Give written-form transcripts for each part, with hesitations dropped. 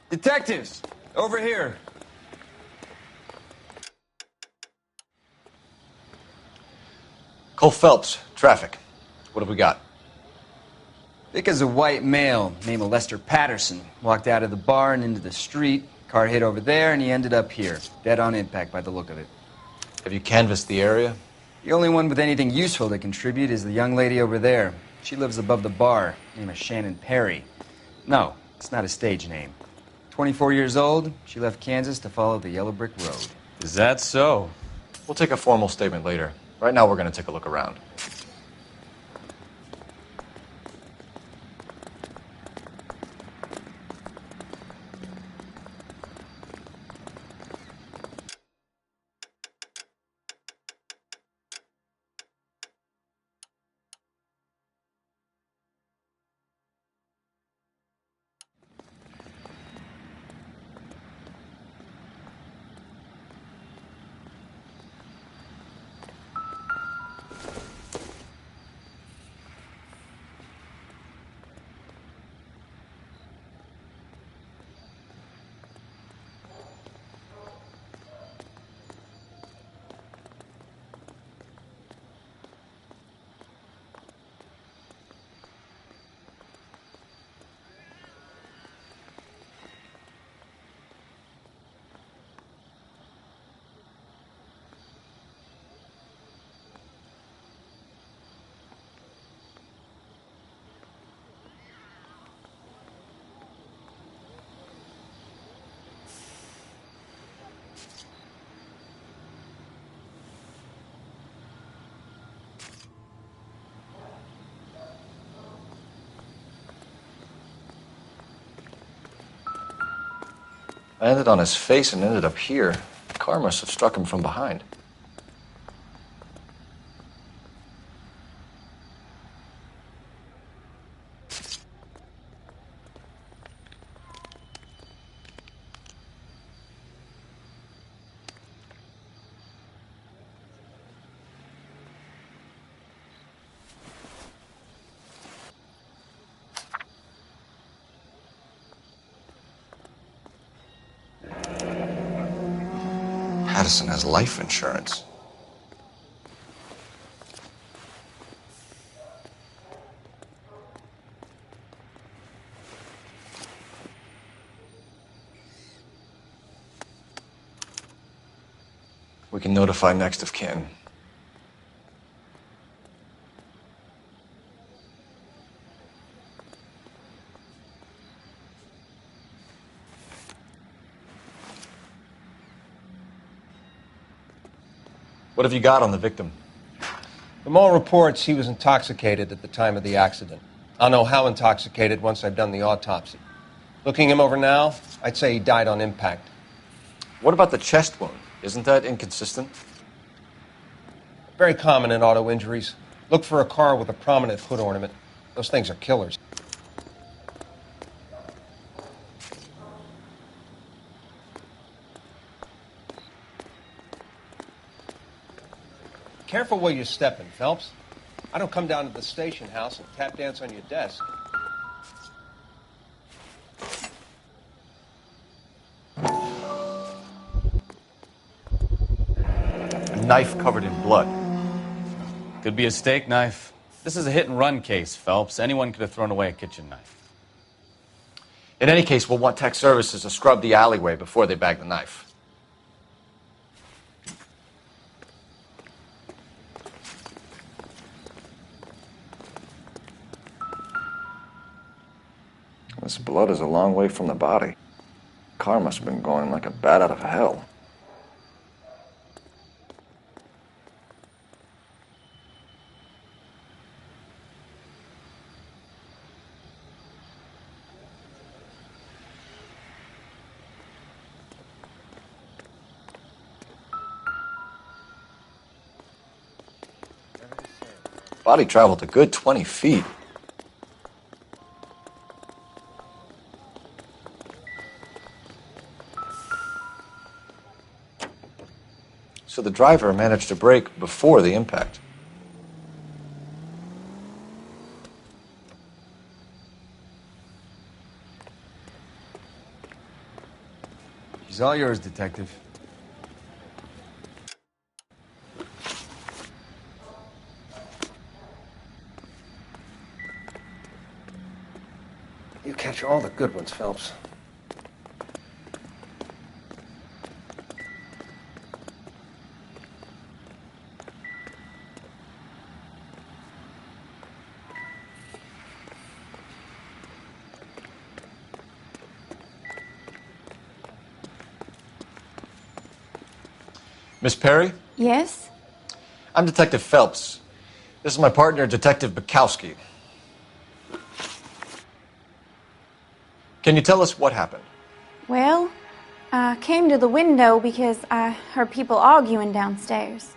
Detectives, over here. Cole Phelps, traffic. What have we got? Vic is a white male named Lester Patterson. Walked out of the bar and into the street. Car hit over there, and he ended up here. Dead on impact by the look of it. Have you canvassed the area? The only one with anything useful to contribute is the young lady over there. She lives above the bar. Name is Shannon Perry. No, it's not a stage name. 24 years old, she left Kansas to follow the yellow brick road. Is that so? We'll take a formal statement later. Right now, we're going to take a look around. I landed on his face and ended up here. The car must have struck him from behind. Patterson has life insurance. We can notify next of kin. What have you got on the victim? From all reports, he was intoxicated at the time of the accident. I'll know how intoxicated once I've done the autopsy. Looking him over now, I'd say he died on impact. What about the chest wound? Isn't that inconsistent? Very common in auto injuries. Look for a car with a prominent hood ornament. Those things are killers. Careful where you're stepping, Phelps. I don't come down to the station house and tap dance on your desk. A knife covered in blood. Could be a steak knife. This is a hit-and-run case, Phelps. Anyone could have thrown away a kitchen knife. In any case, we'll want tech services to scrub the alleyway before they bag the knife. This blood is a long way from the body. Car must have been going like a bat out of hell. Body traveled a good 20 feet. So the driver managed to brake before the impact. It's all yours, Detective. You catch all the good ones, Phelps. Miss Perry? Yes? I'm Detective Phelps. This is my partner, Detective Bukowski. Can you tell us what happened? Well, I came to the window because I heard people arguing downstairs.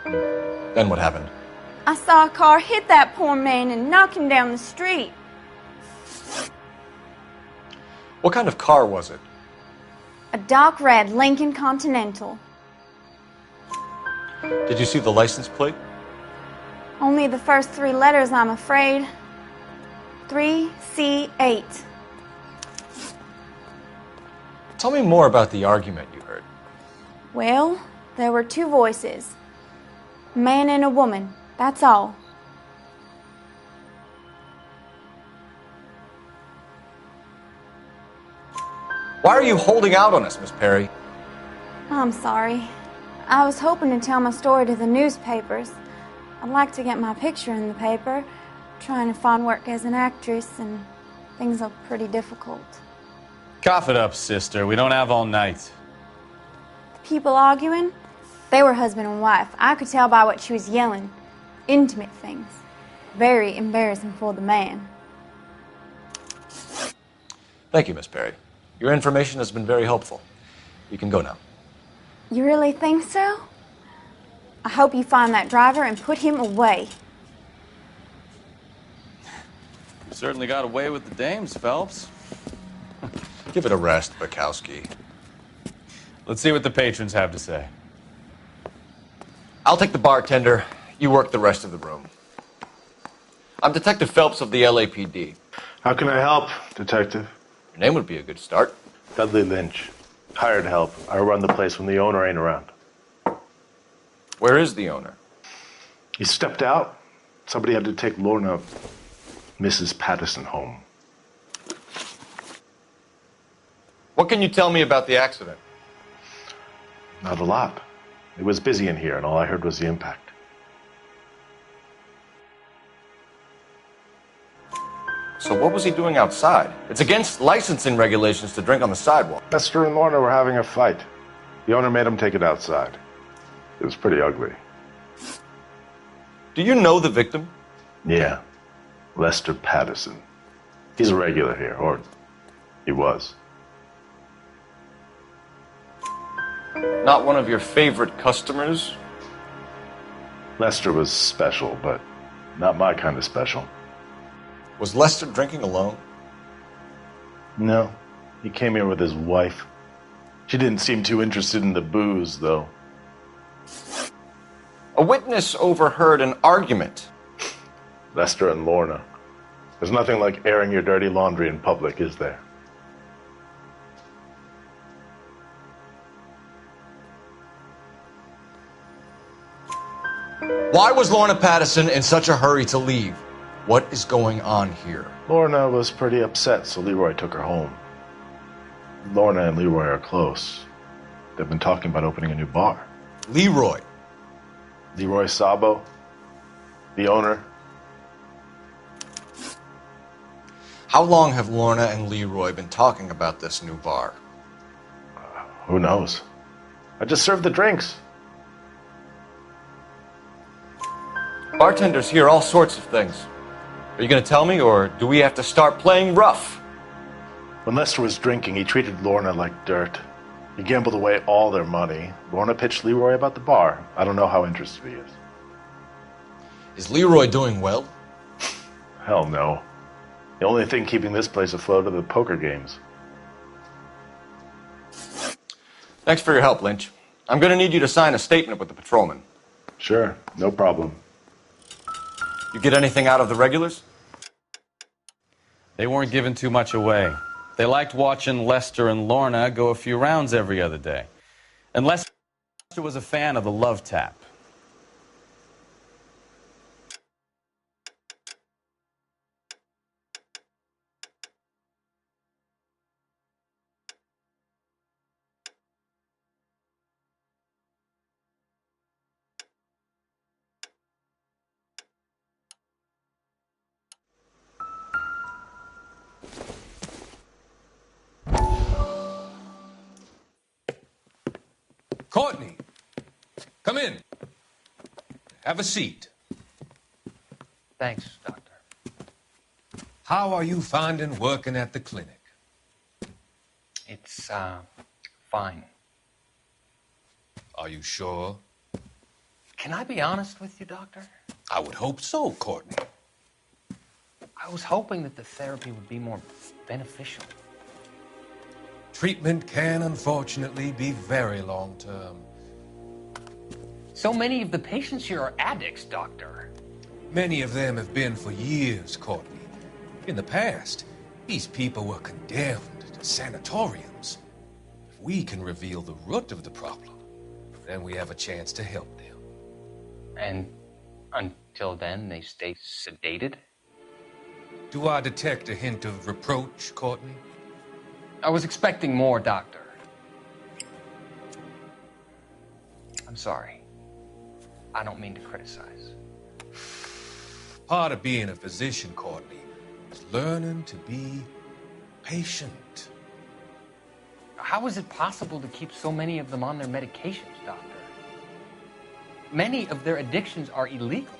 Then what happened? I saw a car hit that poor man and knock him down the street. What kind of car was it? A dark red Lincoln Continental. Did you see the license plate? Only the first 3 letters, I'm afraid. 3C8. Tell me more about the argument you heard. Well, there were 2 voices. A man and a woman, that's all. Why are you holding out on us, Miss Perry? I'm sorry. I was hoping to tell my story to the newspapers. I'd like to get my picture in the paper. Trying to find work as an actress, and things are pretty difficult. Cough it up, sister. We don't have all night. The people arguing, they were husband and wife. I could tell by what she was yelling. Intimate things. Very embarrassing for the man. Thank you, Miss Perry. Your information has been very helpful. You can go now. You really think so? I hope you find that driver and put him away. You certainly got away with the dames, Phelps. Give it a rest, Bukowski. Let's see what the patrons have to say. I'll take the bartender. You work the rest of the room. I'm Detective Phelps of the LAPD. How can I help, Detective? Your name would be a good start. Dudley Lynch. Hired help. I run the place when the owner ain't around. Where is the owner? He stepped out. Somebody had to take Lorna, Mrs. Patterson, home. What can you tell me about the accident? Not a lot. It was busy in here, and all I heard was the impact. So what was he doing outside? It's against licensing regulations to drink on the sidewalk. Lester and Lorna were having a fight. The owner made him take it outside. It was pretty ugly. Do you know the victim? Yeah. Lester Patterson. He's a regular here, or he was. Not one of your favorite customers? Lester was special, but not my kind of special. Was Lester drinking alone? No. He came here with his wife. She didn't seem too interested in the booze, though. A witness overheard an argument. Lester and Lorna. There's nothing like airing your dirty laundry in public, is there? Why was Lorna Patterson in such a hurry to leave? What is going on here? Lorna was pretty upset, so Leroy took her home. Lorna and Leroy are close. They've been talking about opening a new bar. Leroy. Leroy Sabo, the owner. How long have Lorna and Leroy been talking about this new bar? Who knows? I just served the drinks. Bartenders hear all sorts of things. Are you going to tell me, or do we have to start playing rough? When Lester was drinking, he treated Lorna like dirt. He gambled away all their money. Lorna pitched Leroy about the bar. I don't know how interested he is. Is Leroy doing well? Hell no. The only thing keeping this place afloat are the poker games. Thanks for your help, Lynch. I'm going to need you to sign a statement with the patrolman. Sure, no problem. You get anything out of the regulars? They weren't giving too much away. They liked watching Lester and Lorna go a few rounds every other day. And Lester was a fan of the love tap. Courtney, come in. Have a seat. Thanks, Doctor. How are you finding working at the clinic? It's, fine. Are you sure? Can I be honest with you, Doctor? I would hope so, Courtney. I was hoping that the therapy would be more beneficial. Treatment can, unfortunately, be very long-term. So many of the patients here are addicts, Doctor. Many of them have been for years, Courtney. In the past, these people were condemned to sanatoriums. If we can reveal the root of the problem, then we have a chance to help them. And until then, they stay sedated? Do I detect a hint of reproach, Courtney? I was expecting more, Doctor. I'm sorry. I don't mean to criticize. Part of being a physician, Courtney, is learning to be patient. How is it possible to keep so many of them on their medications, Doctor? Many of their addictions are illegal.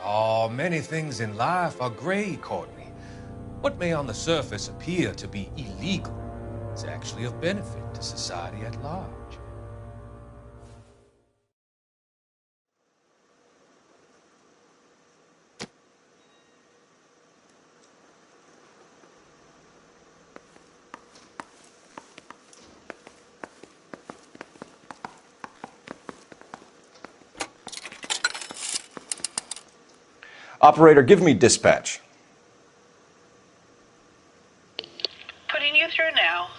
Oh, many things in life are gray, Courtney. What may on the surface appear to be illegal is actually of benefit to society at large. Operator, give me dispatch. Putting you through now.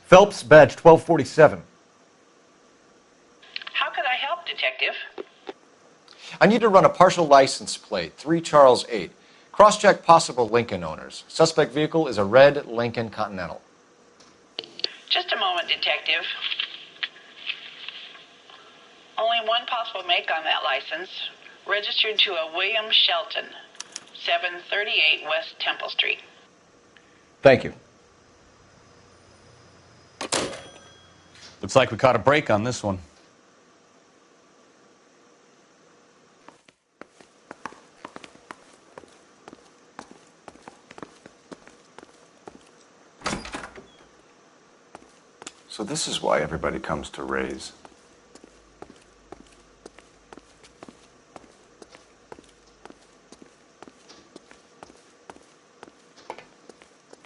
Phelps, badge 1247. How could I help, Detective? I need to run a partial license plate, 3 Charles 8. Cross-check possible Lincoln owners. Suspect vehicle is a red Lincoln Continental. Just a moment, Detective. Only one possible make on that license. Registered to a William Shelton, 738 West Temple Street. Thank you. Looks like we caught a break on this one. So this is why everybody comes to Ray's.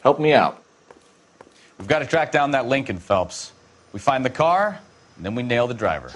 Help me out. We've got to track down that Lincoln, Phelps. We find the car, and then we nail the driver.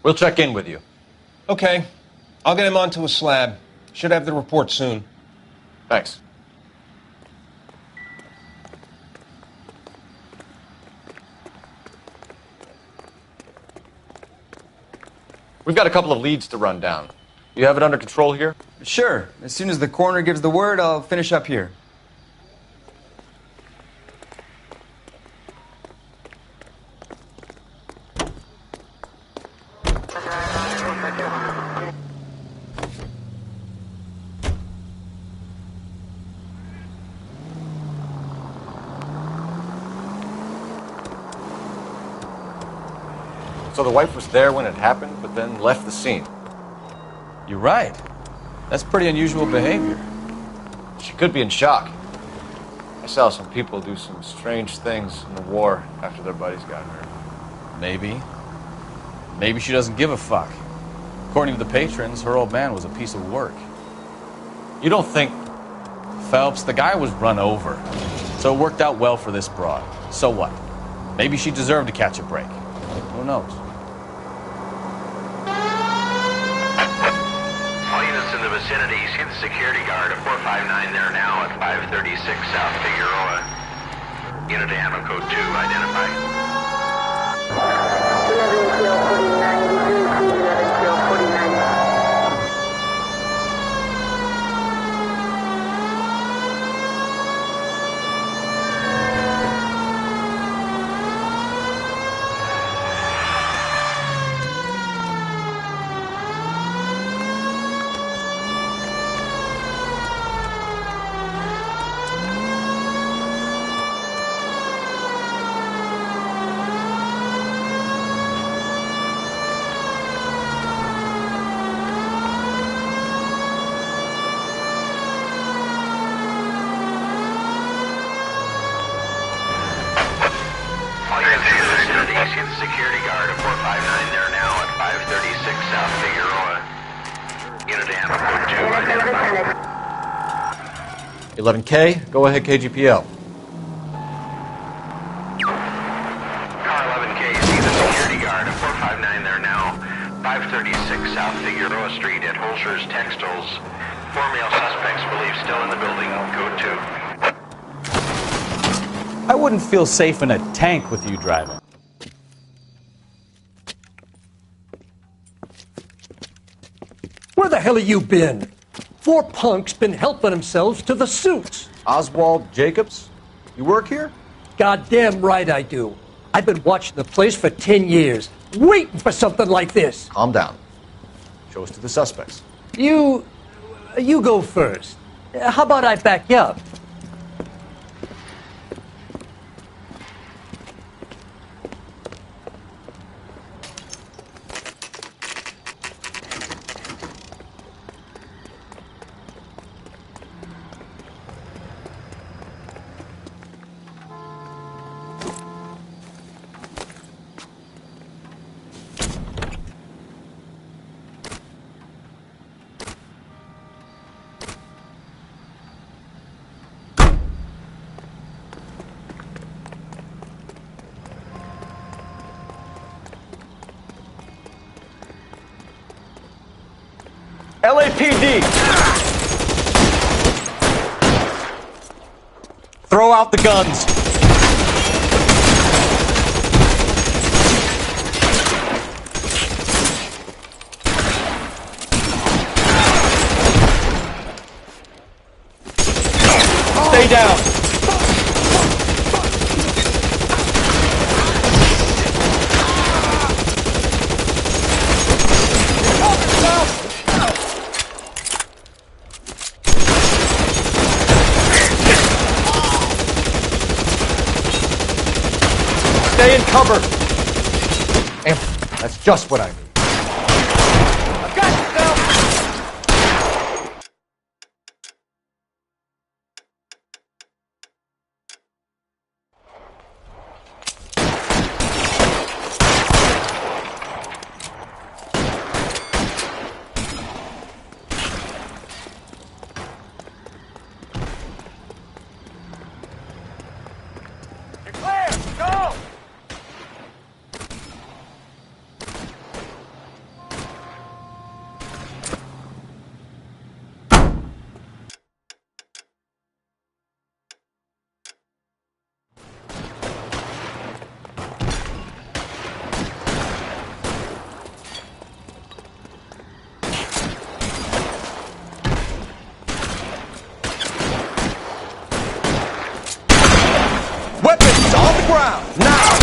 We'll check in with you. Okay. I'll get him onto a slab. Should have the report soon. Thanks. We've got a couple of leads to run down. You have it under control here? Sure. As soon as the coroner gives the word, I'll finish up here. So the wife was there when it happened, but then left the scene. You're right. That's pretty unusual behavior. She could be in shock. I saw some people do some strange things in the war after their buddies got hurt. Maybe. Maybe she doesn't give a fuck. According to the patrons, her old man was a piece of work. You don't think... Phelps, the guy was run over. So it worked out well for this broad. So what? Maybe she deserved to catch a break. Who knows? All units in the vicinity, see the security guard at 459 there now at 536 South Figueroa. Unit Animal Code 2, identify. 11 kill 49, 11 kill 49. See the security guard at 459 there now at 536 South Figueroa. Unit Animal Code 2, identify. 11K, go ahead KGPL. Car 11K, see the security guard at 459 there now, 536 South Figueroa Street at Holscher's Textiles. 4 male suspects believed still in the building. Code 2. I wouldn't feel safe in a tank with you driving. Where the hell have you been? 4 punks been helping themselves to the suits. Oswald Jacobs, you work here? Goddamn right I do. I've been watching the place for 10 years, waiting for something like this. Calm down. Show us to the suspects. You go first. How about I back you up? LAPD! Throw out the guns. Stay down. Stay in cover. And that's just what I need. I've got you, Phil. You're clear. Go. Weapons on the ground, now!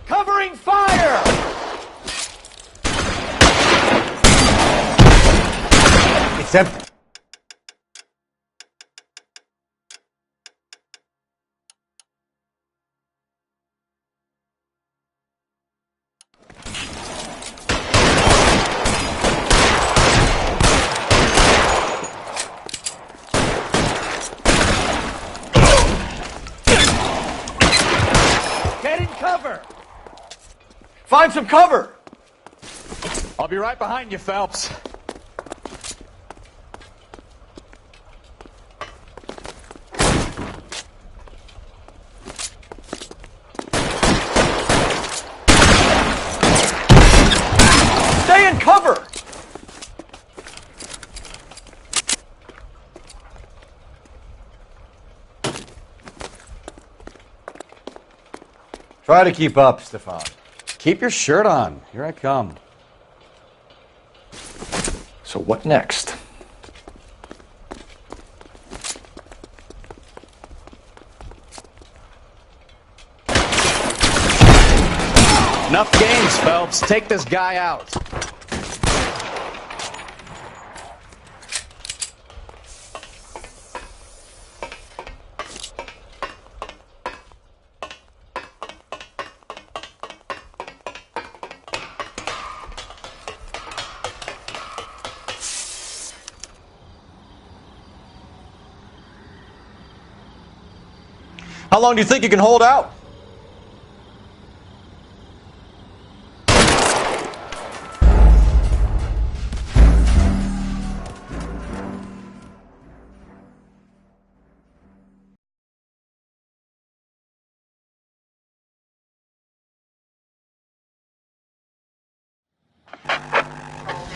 Covering fire! It's empty. cover! Find some cover! I'll be right behind you, Phelps. Stay in cover! Try to keep up, Stefan. Keep your shirt on. Here I come. So what next? Enough games, Phelps. Take this guy out. How long do you think you can hold out?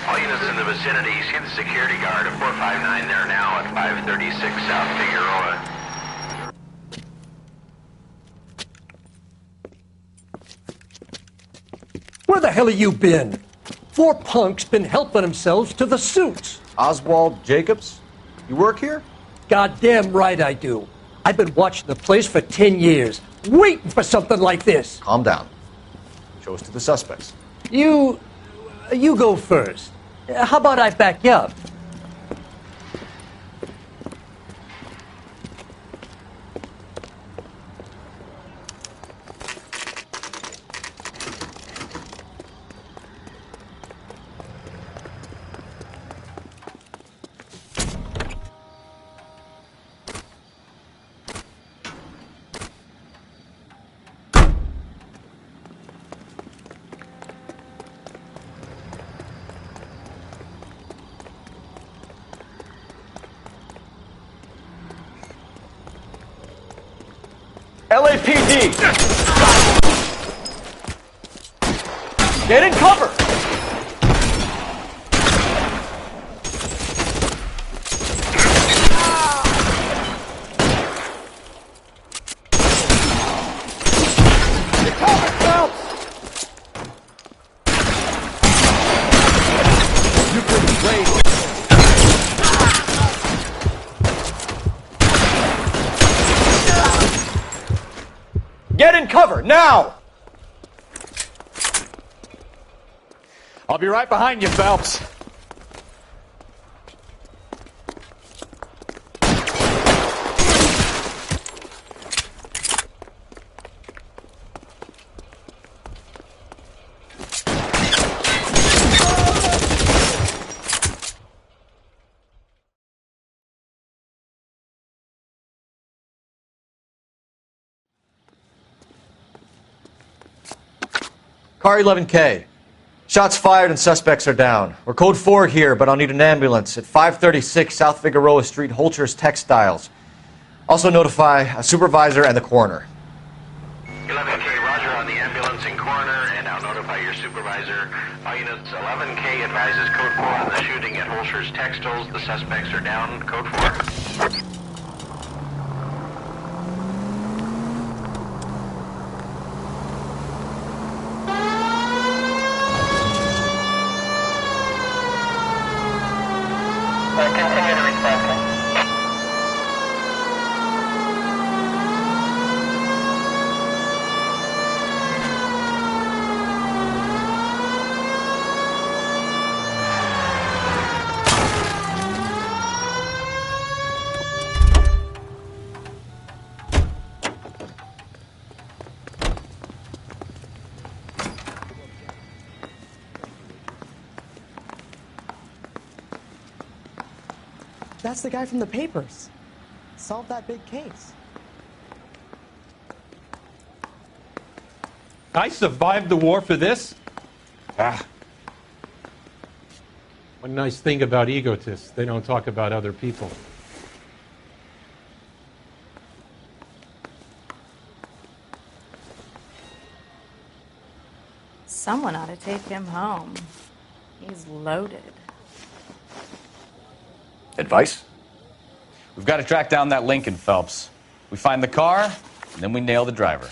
All units in the vicinity, see the security guard at 459 there now at 536 South Figueroa. Where the hell have you been? 4 punks been helping themselves to the suits. Oswald Jacobs? You work here? Goddamn right I do. I've been watching the place for 10 years, waiting for something like this. Calm down. Show us to the suspects. You go first. How about I back you up? LAPD! Get in cover! Get cover, Phelps! You couldn't wait. Get in cover, now! I'll be right behind you, Phelps. Car 11K. Shots fired and suspects are down. We're code 4 here, but I'll need an ambulance at 536 South Figueroa Street, Holcher's Textiles. Also notify a supervisor and the coroner. 11K, roger on the ambulance and coroner, and I'll notify your supervisor. All units, 11K advises code 4 on the shooting at Holcher's Textiles. The suspects are down. Code 4. Continue to respond. That's the guy from the papers. Solved that big case. I survived the war for this? Ah. One nice thing about egotists, they don't talk about other people. Someone ought to take him home. He's loaded. Advice? We've got to track down that Lincoln, Phelps. We find the car, and then we nail the driver.